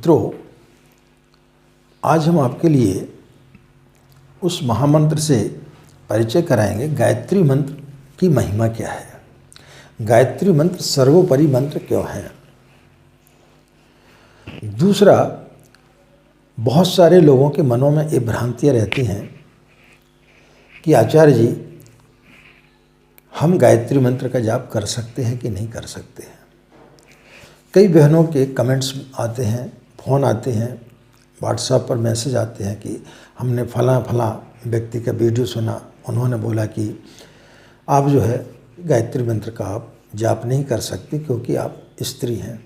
मित्रों, आज हम आपके लिए उस महामंत्र से परिचय कराएंगे। गायत्री मंत्र की महिमा क्या है, गायत्री मंत्र सर्वोपरि मंत्र क्यों है। दूसरा, बहुत सारे लोगों के मनों में ये भ्रांतियाँ रहती हैं कि आचार्य जी, हम गायत्री मंत्र का जाप कर सकते हैं कि नहीं कर सकते हैं। कई बहनों के कमेंट्स आते हैं, फ़ोन आते हैं, व्हाट्सएप पर मैसेज आते हैं कि हमने फला व्यक्ति का वीडियो सुना, उन्होंने बोला कि आप जो है गायत्री मंत्र का आप जाप नहीं कर सकते क्योंकि आप स्त्री हैं।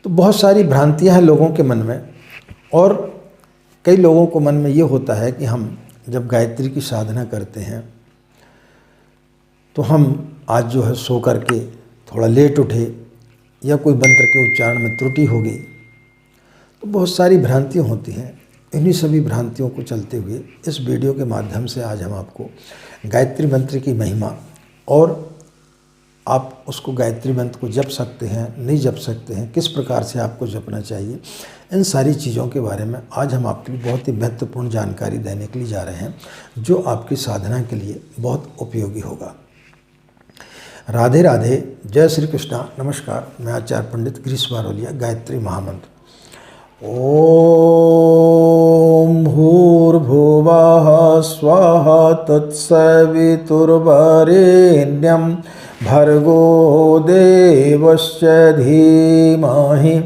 तो बहुत सारी भ्रांतियां हैं लोगों के मन में, और कई लोगों को मन में ये होता है कि हम जब गायत्री की साधना करते हैं तो हम आज जो है सो करके थोड़ा लेट उठे या कोई मंत्र के उच्चारण में त्रुटि हो गई। तो बहुत सारी भ्रांतियाँ होती हैं। इन्हीं सभी भ्रांतियों को चलते हुए इस वीडियो के माध्यम से आज हम आपको गायत्री मंत्र की महिमा और आप उसको गायत्री मंत्र को जप सकते हैं, नहीं जप सकते हैं, किस प्रकार से आपको जपना चाहिए, इन सारी चीज़ों के बारे में आज हम आपके लिए बहुत ही महत्वपूर्ण जानकारी देने के लिए जा रहे हैं, जो आपकी साधना के लिए बहुत उपयोगी होगा। राधे राधे, जय श्री कृष्णा। नमस्कार, मैं आचार्य पंडित गिरीश बारोलिया। गायत्री महामंत्र। ओम भूर्भुवः स्वः तत्सवितुर्वरेण्यं भर्गो देवस्य धीमहि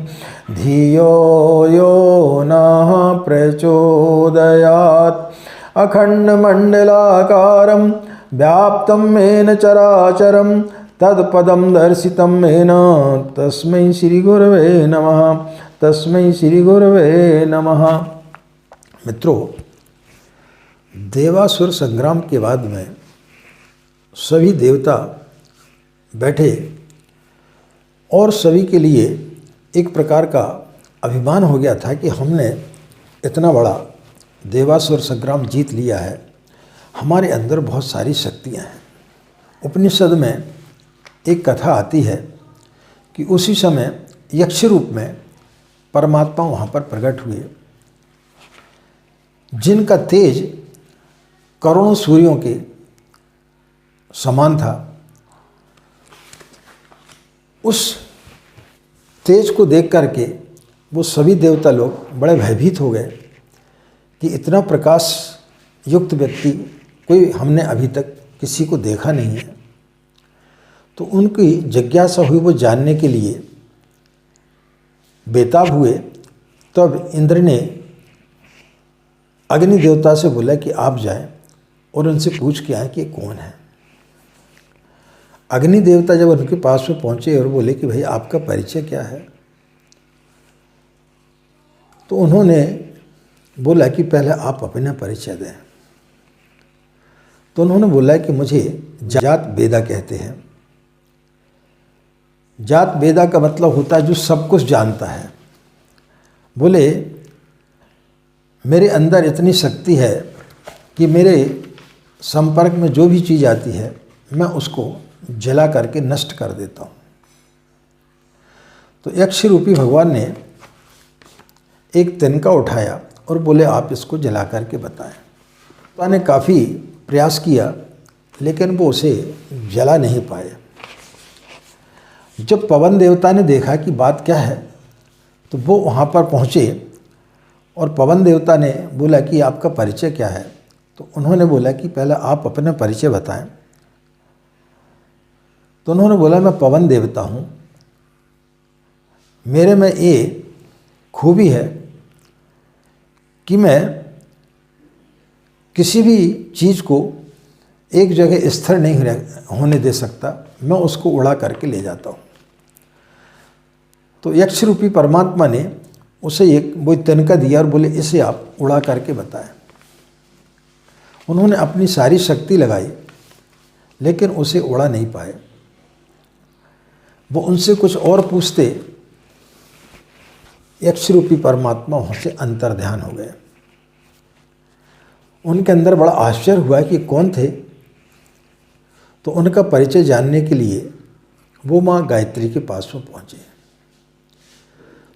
धियो यो नः प्रचोदयात्। अखण्डमण्डलाकारं व्याप्तं येन चराचरं तत्पदं दर्शितं येन तस्मै श्रीगुरवे नमः, तस्मै श्रीगुरवे नमः। मित्रों, देवासुर संग्राम के बाद में सभी देवता बैठे और सभी के लिए एक प्रकार का अभिमान हो गया था कि हमने इतना बड़ा देवासुर संग्राम जीत लिया है, हमारे अंदर बहुत सारी शक्तियां हैं। उपनिषद में एक कथा आती है कि उसी समय यक्ष रूप में परमात्मा वहाँ पर प्रकट हुए, जिनका तेज करोड़ों सूर्यों के समान था। उस तेज को देख करके वो सभी देवता लोग बड़े भयभीत हो गए कि इतना प्रकाश युक्त व्यक्ति कोई हमने अभी तक किसी को देखा नहीं है। तो उनकी जिज्ञासा हुई, वो जानने के लिए बेताब हुए। तब इंद्र ने अग्नि देवता से बोला कि आप जाएं और उनसे पूछ के आए कि कौन है। अग्नि देवता जब उनके पास में पहुंचे और बोले कि भाई आपका परिचय क्या है, तो उन्होंने बोला कि पहले आप अपना परिचय दें। तो उन्होंने बोला कि मुझे जात वेदा कहते हैं। जात वेदा का मतलब होता है जो सब कुछ जानता है। बोले मेरे अंदर इतनी शक्ति है कि मेरे संपर्क में जो भी चीज़ आती है मैं उसको जला करके नष्ट कर देता हूँ। तो यक्ष रूपी भगवान ने एक तिनका उठाया और बोले आप इसको जला करके बताएं। तो मैंने काफ़ी प्रयास किया लेकिन वो उसे जला नहीं पाए। जब पवन देवता ने देखा कि बात क्या है तो वो वहाँ पर पहुँचे और पवन देवता ने बोला कि आपका परिचय क्या है। तो उन्होंने बोला कि पहले आप अपना परिचय बताएं। तो उन्होंने बोला मैं पवन देवता हूँ, मेरे में ये खूबी है कि मैं किसी भी चीज़ को एक जगह स्थिर नहीं होने दे सकता, मैं उसको उड़ा करके ले जाता हूँ। तो यक्ष रूपी परमात्मा ने उसे एक वो तिनका दिया और बोले इसे आप उड़ा करके बताएं। उन्होंने अपनी सारी शक्ति लगाई लेकिन उसे उड़ा नहीं पाए। वो उनसे कुछ और पूछते, यक्ष रूपी परमात्मा वहाँ से अंतर्ध्यान हो गए। उनके अंदर बड़ा आश्चर्य हुआ कि कौन थे। तो उनका परिचय जानने के लिए वो माँ गायत्री के पास में पहुँचे।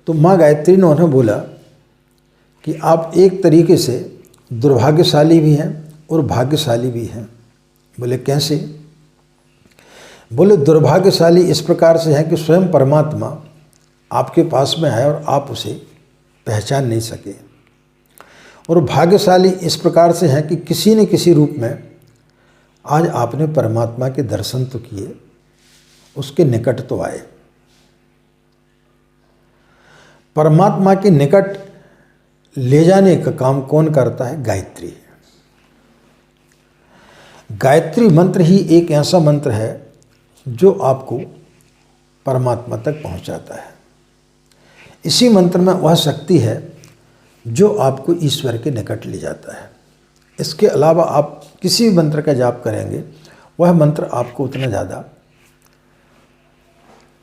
तो माँ गायत्री ने उन्हें बोला कि आप एक तरीके से दुर्भाग्यशाली भी हैं और भाग्यशाली भी हैं। बोले कैसे? बोले दुर्भाग्यशाली इस प्रकार से है कि स्वयं परमात्मा आपके पास में है और आप उसे पहचान नहीं सके, और भाग्यशाली इस प्रकार से है कि किसी न किसी रूप में आज आपने परमात्मा के दर्शन तो किए, उसके निकट तो आए। परमात्मा के निकट ले जाने का काम कौन करता है? गायत्री। गायत्री मंत्र ही एक ऐसा मंत्र है जो आपको परमात्मा तक पहुंचाता है। इसी मंत्र में वह शक्ति है जो आपको ईश्वर के निकट ले जाता है। इसके अलावा आप किसी भी मंत्र का जाप करेंगे, वह मंत्र आपको उतना ज़्यादा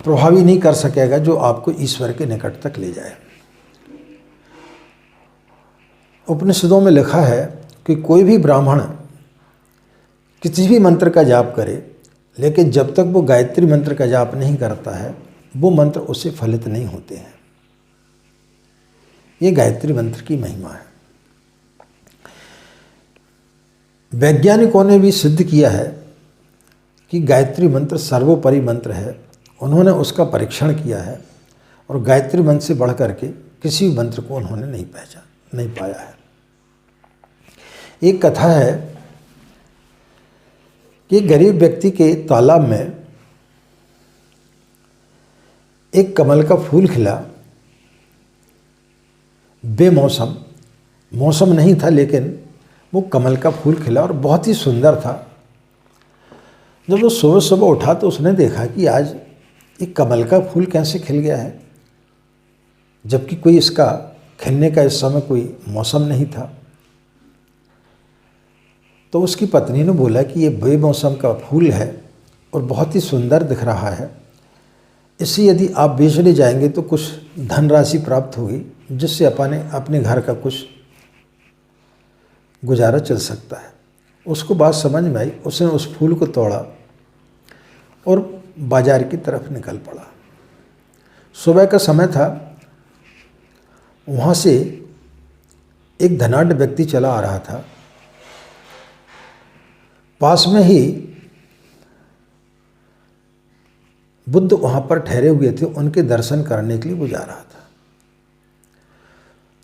प्रभावी नहीं कर सकेगा जो आपको ईश्वर के निकट तक ले जाए। उपनिषदों में लिखा है कि कोई भी ब्राह्मण किसी भी मंत्र का जाप करे, लेकिन जब तक वो गायत्री मंत्र का जाप नहीं करता है, वो मंत्र उससे फलित नहीं होते हैं। ये गायत्री मंत्र की महिमा है। वैज्ञानिकों ने भी सिद्ध किया है कि गायत्री मंत्र सर्वोपरि मंत्र है। उन्होंने उसका परीक्षण किया है और गायत्री मंत्र से बढ़ करके किसी भी मंत्र को उन्होंने नहीं पाया है। एक कथा है कि गरीब व्यक्ति के तालाब में एक कमल का फूल खिला। बेमौसम, मौसम नहीं था, लेकिन वो कमल का फूल खिला और बहुत ही सुंदर था। जब वो सुबह सुबह उठा तो उसने देखा कि आज एक कमल का फूल कैसे खिल गया है, जबकि कोई इसका खिलने का इस समय कोई मौसम नहीं था। तो उसकी पत्नी ने बोला कि ये बेमौसम का फूल है और बहुत ही सुंदर दिख रहा है, इसे यदि आप बेचने जाएंगे तो कुछ धनराशि प्राप्त होगी, जिससे अपने घर का कुछ गुजारा चल सकता है। उसको बात समझ में आई, उसने उस फूल को तोड़ा और बाजार की तरफ निकल पड़ा। सुबह का समय था। वहाँ से एक धनाढ्य व्यक्ति चला आ रहा था। पास में ही बुद्ध वहाँ पर ठहरे हुए थे, उनके दर्शन करने के लिए वो जा रहा था।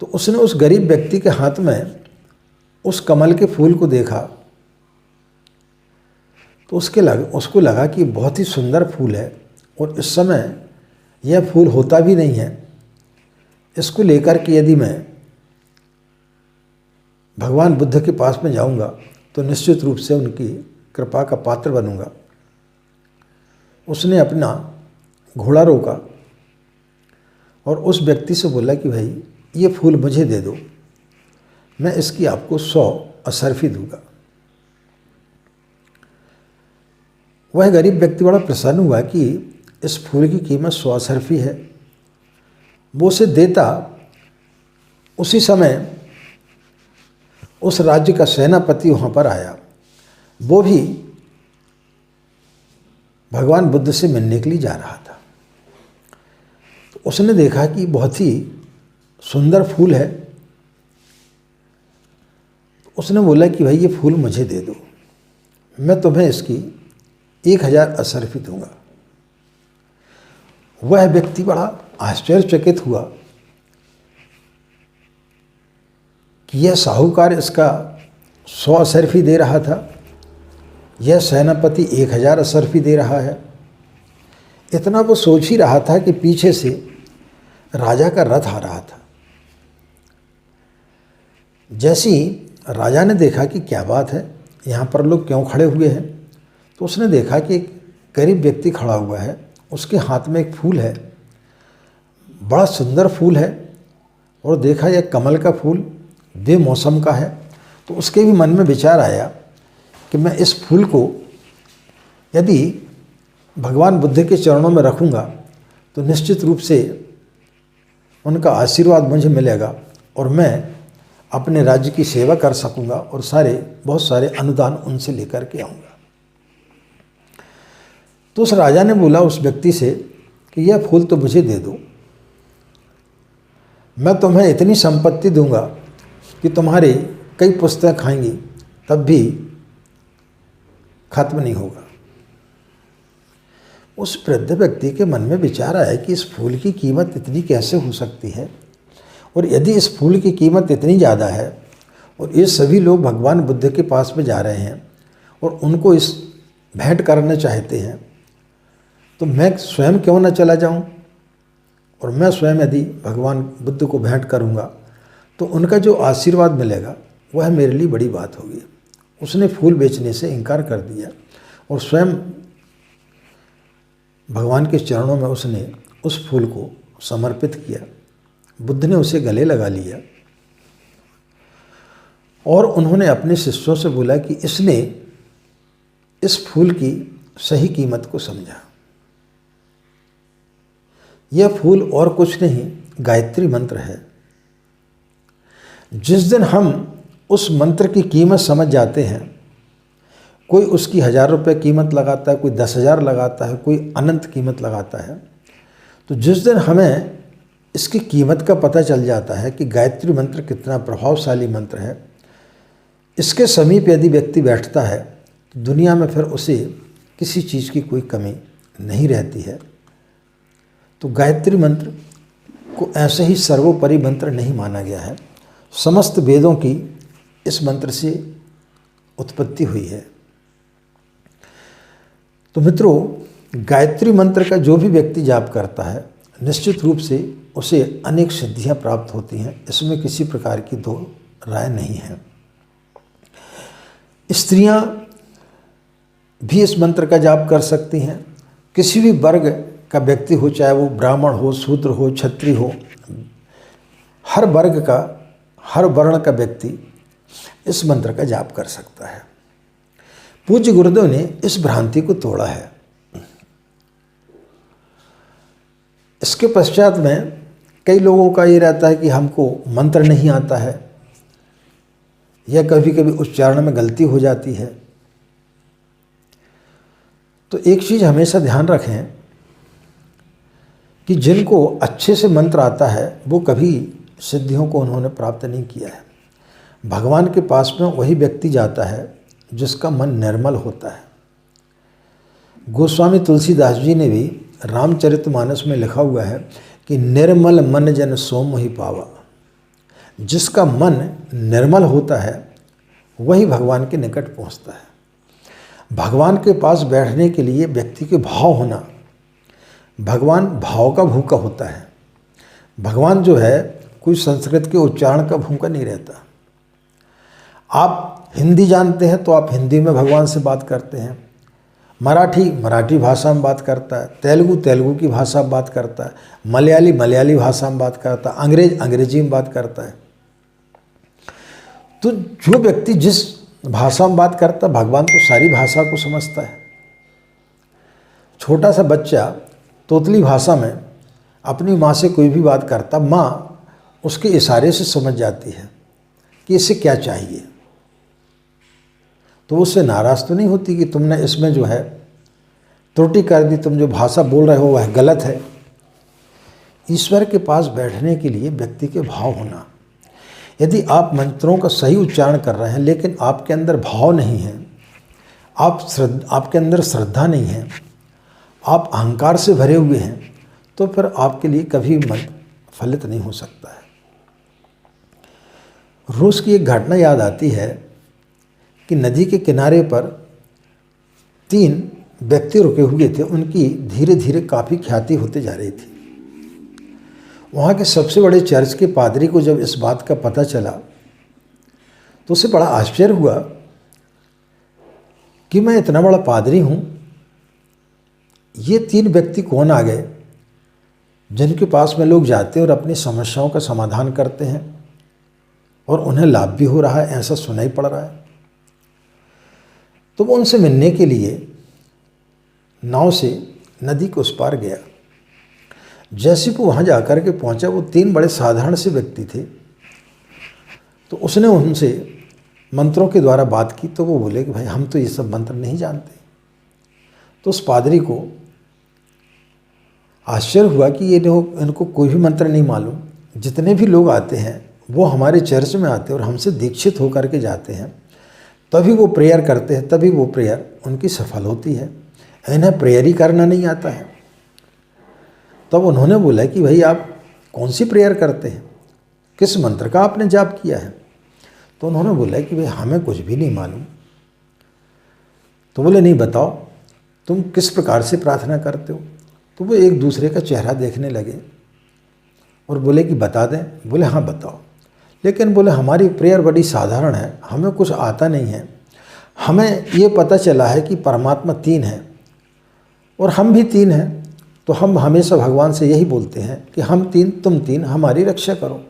तो उसने उस गरीब व्यक्ति के हाथ में उस कमल के फूल को देखा तो उसको लगा कि बहुत ही सुंदर फूल है और इस समय यह फूल होता भी नहीं है। इसको लेकर के यदि मैं भगवान बुद्ध के पास में जाऊंगा तो निश्चित रूप से उनकी कृपा का पात्र बनूंगा। उसने अपना घोड़ा रोका और उस व्यक्ति से बोला कि भाई ये फूल मुझे दे दो, मैं इसकी आपको 100 असरफी दूंगा। वह गरीब व्यक्ति बड़ा प्रसन्न हुआ कि इस फूल की कीमत 100 असरफी है। वो उसे देता। उसी समय उस राज्य का सेनापति वहाँ पर आया। वो भी भगवान बुद्ध से मिलने के लिए जा रहा था। तो उसने देखा कि बहुत ही सुंदर फूल है। उसने बोला कि भाई ये फूल मुझे दे दो, मैं तुम्हें इसकी 1000 असरफी दूंगा। वह व्यक्ति बड़ा आश्चर्यचकित हुआ कि यह साहूकार इसका 100 असरफी दे रहा था, यह सेनापति 1000 असरफी दे रहा है। इतना वो सोच ही रहा था कि पीछे से राजा का रथ आ रहा था। जैसे ही राजा ने देखा कि क्या बात है, यहाँ पर लोग क्यों खड़े हुए हैं, तो उसने देखा कि एक गरीब व्यक्ति खड़ा हुआ है, उसके हाथ में एक फूल है, बड़ा सुंदर फूल है, और देखा यह कमल का फूल बेमौसम का है। तो उसके भी मन में विचार आया कि मैं इस फूल को यदि भगवान बुद्ध के चरणों में रखूँगा तो निश्चित रूप से उनका आशीर्वाद मुझे मिलेगा और मैं अपने राज्य की सेवा कर सकूँगा और बहुत सारे अनुदान उनसे लेकर के आऊँगा। तो उस राजा ने बोला उस व्यक्ति से कि यह फूल तो मुझे दे दो, मैं तुम्हें इतनी संपत्ति दूंगा कि तुम्हारी कई पुस्तकें खाएंगी तब भी खत्म नहीं होगा। उस वृद्ध व्यक्ति के मन में विचार आया कि इस फूल की कीमत इतनी कैसे हो सकती है, और यदि इस फूल की कीमत इतनी ज़्यादा है और ये सभी लोग भगवान बुद्ध के पास में जा रहे हैं और उनको इस भेंट करना चाहते हैं, तो मैं स्वयं क्यों न चला जाऊं, और मैं स्वयं यदि भगवान बुद्ध को भेंट करूंगा तो उनका जो आशीर्वाद मिलेगा वह मेरे लिए बड़ी बात होगी। उसने फूल बेचने से इनकार कर दिया और स्वयं भगवान के चरणों में उसने उस फूल को समर्पित किया। बुद्ध ने उसे गले लगा लिया और उन्होंने अपने शिष्यों से बोला कि इसने इस फूल की सही कीमत को समझा। यह फूल और कुछ नहीं, गायत्री मंत्र है। जिस दिन हम उस मंत्र की कीमत समझ जाते हैं, कोई उसकी 1000 रुपये कीमत लगाता है, कोई 10,000 लगाता है, कोई अनंत कीमत लगाता है, तो जिस दिन हमें इसकी कीमत का पता चल जाता है कि गायत्री मंत्र कितना प्रभावशाली मंत्र है, इसके समीप यदि व्यक्ति बैठता है तो दुनिया में फिर उसे किसी चीज़ की कोई कमी नहीं रहती है। तो गायत्री मंत्र को ऐसे ही सर्वोपरि मंत्र नहीं माना गया है। समस्त वेदों की इस मंत्र से उत्पत्ति हुई है। तो मित्रों, गायत्री मंत्र का जो भी व्यक्ति जाप करता है निश्चित रूप से उसे अनेक सिद्धियां प्राप्त होती हैं, इसमें किसी प्रकार की दो राय नहीं है। स्त्रियां भी इस मंत्र का जाप कर सकती हैं। किसी भी वर्ग का व्यक्ति हो, चाहे वो ब्राह्मण हो, शूद्र हो, क्षत्रिय हो, हर वर्ग का, हर वर्ण का व्यक्ति इस मंत्र का जाप कर सकता है। पूज्य गुरुदेव ने इस भ्रांति को तोड़ा है। इसके पश्चात में कई लोगों का ये रहता है कि हमको मंत्र नहीं आता है या कभी कभी उच्चारण में गलती हो जाती है। तो एक चीज़ हमेशा ध्यान रखें कि जिनको अच्छे से मंत्र आता है वो कभी सिद्धियों को उन्होंने प्राप्त नहीं किया है। भगवान के पास में वही व्यक्ति जाता है जिसका मन निर्मल होता है। गोस्वामी तुलसीदास जी ने भी रामचरितमानस में लिखा हुआ है कि निर्मल मन जन सो मोहि पावा। जिसका मन निर्मल होता है वही भगवान के निकट पहुंचता है। भगवान के पास बैठने के लिए व्यक्ति के भाव होना, भगवान भाव का भूखा होता है। भगवान जो है कोई संस्कृत के उच्चारण का भूखा नहीं रहता। आप हिंदी जानते हैं तो आप हिंदी में भगवान से बात करते हैं, मराठी भाषा में बात करता है, तेलुगु की भाषा में बात करता है, मलयाली भाषा में बात करता है, अंग्रेजी में बात करता है। तो जो व्यक्ति जिस भाषा में बात करता है, भगवान तो सारी भाषा को समझता है। छोटा सा बच्चा तोतली भाषा में अपनी माँ से कोई भी बात करता, माँ उसके इशारे से समझ जाती है कि इसे क्या चाहिए। तो उससे नाराज़ तो नहीं होती कि तुमने इसमें जो है त्रुटि कर दी, तुम जो भाषा बोल रहे हो वह गलत है। ईश्वर के पास बैठने के लिए व्यक्ति के भाव होना। यदि आप मंत्रों का सही उच्चारण कर रहे हैं लेकिन आपके अंदर भाव नहीं है, आपके अंदर श्रद्धा नहीं है, आप अहंकार से भरे हुए हैं, तो फिर आपके लिए कभी मंत्र फलित नहीं हो सकता है। रूस की एक घटना याद आती है कि नदी के किनारे पर 3 व्यक्ति रुके हुए थे। उनकी धीरे धीरे काफ़ी ख्याति होते जा रही थी। वहाँ के सबसे बड़े चर्च के पादरी को जब इस बात का पता चला तो उसे बड़ा आश्चर्य हुआ कि मैं इतना बड़ा पादरी हूँ, ये 3 व्यक्ति कौन आ गए जिनके पास में लोग जाते हैं और अपनी समस्याओं का समाधान करते हैं और उन्हें लाभ भी हो रहा है, ऐसा सुनाई पड़ रहा है। तो वो उनसे मिलने के लिए नाव से नदी के उस पार गया। जैसे वो वहाँ जाकर के पहुँचा, वो 3 बड़े साधारण से व्यक्ति थे। तो उसने उनसे मंत्रों के द्वारा बात की तो वो बोले कि भाई हम तो ये सब मंत्र नहीं जानते। तो उस पादरी को आश्चर्य हुआ कि ये लोग, इनको कोई भी मंत्र नहीं मालूम, जितने भी लोग आते हैं वो हमारे चर्च में आते हैं और हमसे दीक्षित होकर के जाते हैं, तभी वो प्रेयर करते हैं, तभी वो प्रेयर उनकी सफल होती है। इन्हें प्रेयर ही करना नहीं आता है। तब उन्होंने बोला कि भाई आप कौन सी प्रेयर करते हैं, किस मंत्र का आपने जाप किया है? तो उन्होंने बोला कि भाई हमें कुछ भी नहीं मालूम। तो बोले नहीं बताओ तुम किस प्रकार से प्रार्थना करते हो? तो वो एक दूसरे का चेहरा देखने लगे और बोले कि बता दें। बोले हाँ बताओ। लेकिन बोले हमारी प्रेयर बड़ी साधारण है, हमें कुछ आता नहीं है। हमें ये पता चला है कि परमात्मा 3 है और हम भी 3 हैं, तो हम हमेशा भगवान से यही बोलते हैं कि हम 3 तुम 3, हमारी रक्षा करो।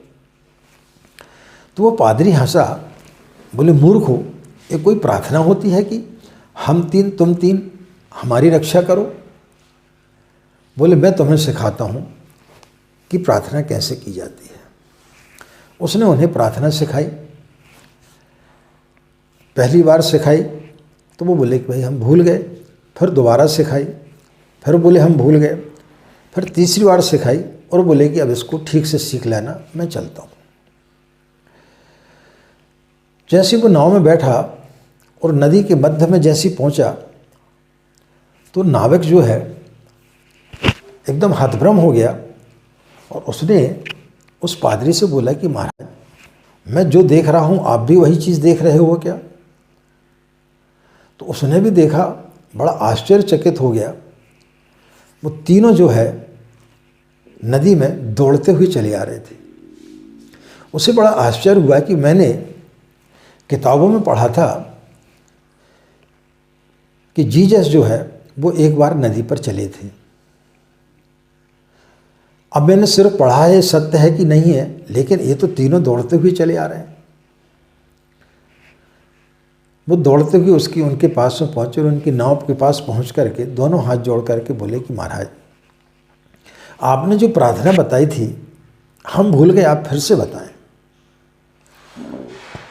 तो वो पादरी हंसा, बोले मूर्ख हो, ये कोई प्रार्थना होती है कि हम 3 तुम 3 हमारी रक्षा करो? बोले मैं तुम्हें सिखाता हूँ कि प्रार्थना कैसे की जाती है। उसने उन्हें प्रार्थना सिखाई। पहली बार सिखाई तो वो बोले कि भाई हम भूल गए। फिर दोबारा सिखाई, फिर बोले हम भूल गए। फिर तीसरी बार सिखाई और बोले कि अब इसको ठीक से सीख लेना, मैं चलता हूँ। जैसे वो नाव में बैठा और नदी के मध्य में जैसे पहुँचा तो नाविक जो है एकदम हतभ्रम हो गया और उसने उस पादरी से बोला कि महाराज मैं जो देख रहा हूँ आप भी वही चीज़ देख रहे हो क्या? तो उसने भी देखा, बड़ा आश्चर्यचकित हो गया। वो तीनों जो है नदी में दौड़ते हुए चले आ रहे थे। उसे बड़ा आश्चर्य हुआ कि मैंने किताबों में पढ़ा था कि जीसस जो है वो एक बार नदी पर चले थे। अब मैंने सिर्फ पढ़ा है, सत्य है कि नहीं है, लेकिन ये तो तीनों दौड़ते हुए चले आ रहे हैं। वो दौड़ते हुए उनके पास में पहुँचे और उनकी नाव के पास पहुँच करके दोनों हाथ जोड़ करके बोले कि महाराज आपने जो प्रार्थना बताई थी हम भूल गए, आप फिर से बताएं।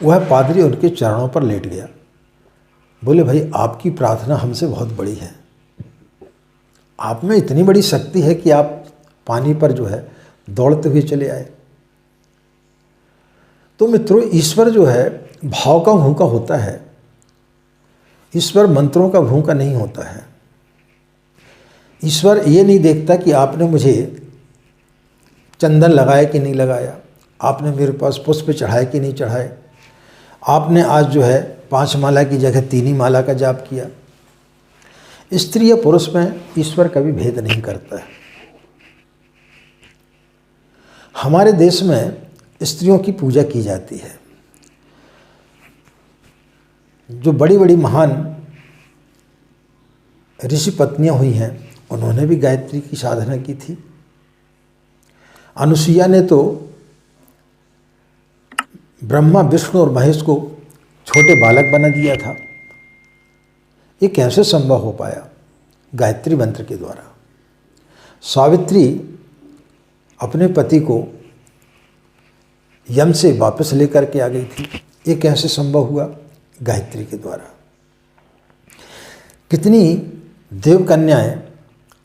वह पादरी उनके चरणों पर लेट गया। बोले भाई आपकी प्रार्थना हमसे बहुत बड़ी है, आप में इतनी बड़ी शक्ति है कि आप पानी पर जो है दौड़ते हुए चले आए। तो मित्रों ईश्वर जो है भाव का भूखा होता है, ईश्वर मंत्रों का भूखा नहीं होता है। ईश्वर ये नहीं देखता कि आपने मुझे चंदन लगाया कि नहीं लगाया, आपने मेरे पास पुष्प चढ़ाए कि नहीं चढ़ाए, आपने आज जो है 5 माला की जगह 3 ही माला का जाप किया। स्त्री या पुरुष में ईश्वर कभी भेद नहीं करता है। हमारे देश में स्त्रियों की पूजा की जाती है। जो बड़ी बड़ी महान ऋषि पत्नियां हुई हैं उन्होंने भी गायत्री की साधना की थी। अनुसुईया ने तो ब्रह्मा विष्णु और महेश को छोटे बालक बना दिया था। ये कैसे संभव हो पाया? गायत्री मंत्र के द्वारा। सावित्री अपने पति को यम से वापस लेकर के आ गई थी। ये कैसे संभव हुआ? गायत्री के द्वारा। कितनी देव कन्याएं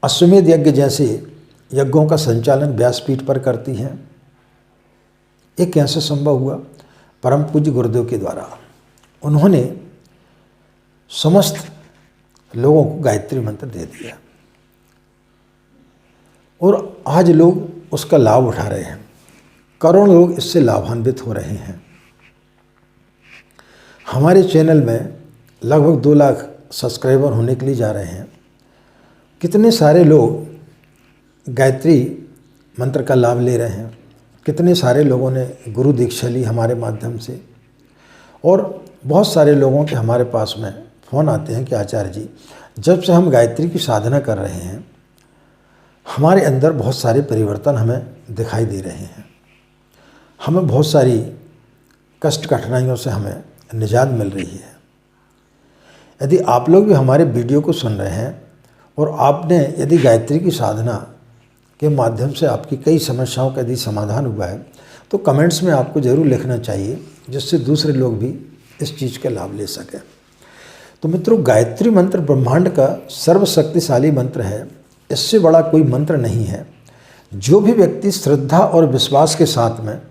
अश्वमेध यज्ञ जैसे यज्ञों का संचालन व्यासपीठ पर करती हैं। ये कैसे संभव हुआ? परम पूज्य गुरुदेव के द्वारा। उन्होंने समस्त लोगों को गायत्री मंत्र दे दिया और आज लोग उसका लाभ उठा रहे हैं। करोड़ों लोग इससे लाभान्वित हो रहे हैं। हमारे चैनल में लगभग 2 लाख सब्सक्राइबर होने के लिए जा रहे हैं। कितने सारे लोग गायत्री मंत्र का लाभ ले रहे हैं। कितने सारे लोगों ने गुरु दीक्षा ली हमारे माध्यम से। और बहुत सारे लोगों के हमारे पास में फ़ोन आते हैं कि आचार्य जी जब से हम गायत्री की साधना कर रहे हैं हमारे अंदर बहुत सारे परिवर्तन हमें दिखाई दे रहे हैं। हमें बहुत सारी कष्ट कठिनाइयों से हमें निजात मिल रही है। यदि आप लोग भी हमारे वीडियो को सुन रहे हैं और आपने यदि गायत्री की साधना के माध्यम से आपकी कई समस्याओं का यदि समाधान हुआ है तो कमेंट्स में आपको ज़रूर लिखना चाहिए, जिससे दूसरे लोग भी इस चीज़ का लाभ ले सकें। तो मित्रों, गायत्री मंत्र ब्रह्मांड का सर्वशक्तिशाली मंत्र है। इससे बड़ा कोई मंत्र नहीं है जो भी व्यक्ति श्रद्धा और विश्वास के साथ में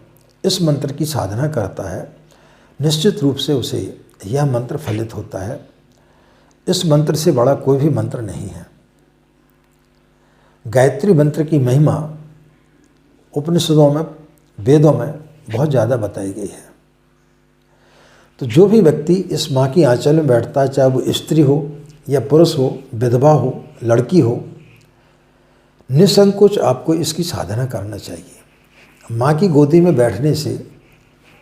इस मंत्र की साधना करता है, निश्चित रूप से उसे यह मंत्र फलित होता है। इस मंत्र से बड़ा कोई भी मंत्र नहीं है। गायत्री मंत्र की महिमा उपनिषदों में, वेदों में बहुत ज़्यादा बताई गई है। तो जो भी व्यक्ति इस माँ की आंचल में बैठता है, चाहे वो स्त्री हो या पुरुष हो, विधवा हो, लड़की हो, निसंकोच आपको इसकी साधना करना चाहिए। माँ की गोदी में बैठने से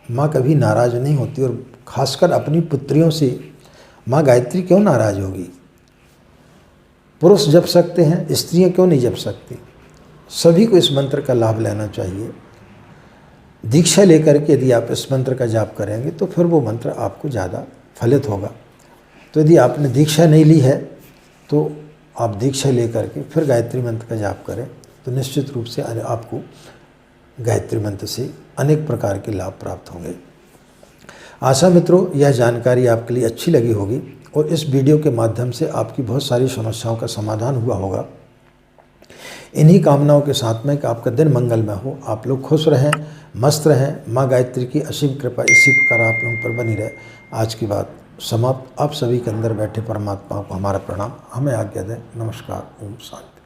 माँ कभी नाराज़ नहीं होती, और खासकर अपनी पुत्रियों से माँ गायत्री क्यों नाराज़ होगी। पुरुष जप सकते हैं, स्त्रियां क्यों नहीं जप सकती। सभी को इस मंत्र का लाभ लेना चाहिए। दीक्षा लेकर के यदि आप इस मंत्र का जाप करेंगे तो फिर वो मंत्र आपको ज़्यादा फलित होगा। तो यदि आपने दीक्षा नहीं ली है तो आप दीक्षा लेकर के फिर गायत्री मंत्र का जाप करें, तो निश्चित रूप से आपको गायत्री मंत्र से अनेक प्रकार के लाभ प्राप्त होंगे। आशा मित्रों, यह जानकारी आपके लिए अच्छी लगी होगी और इस वीडियो के माध्यम से आपकी बहुत सारी समस्याओं का समाधान हुआ होगा। इन्हीं कामनाओं के साथ में कि आपका दिन मंगलमय हो, आप लोग खुश रहें, मस्त रहें। माँ गायत्री की असीम कृपा इसी प्रकार आप लोगों पर बनी रहे। आज की बात समाप्त। आप सभी के अंदर बैठे परमात्मा को हमारा प्रणाम। हमें आज्ञा दें। नमस्कार। ओम शांति।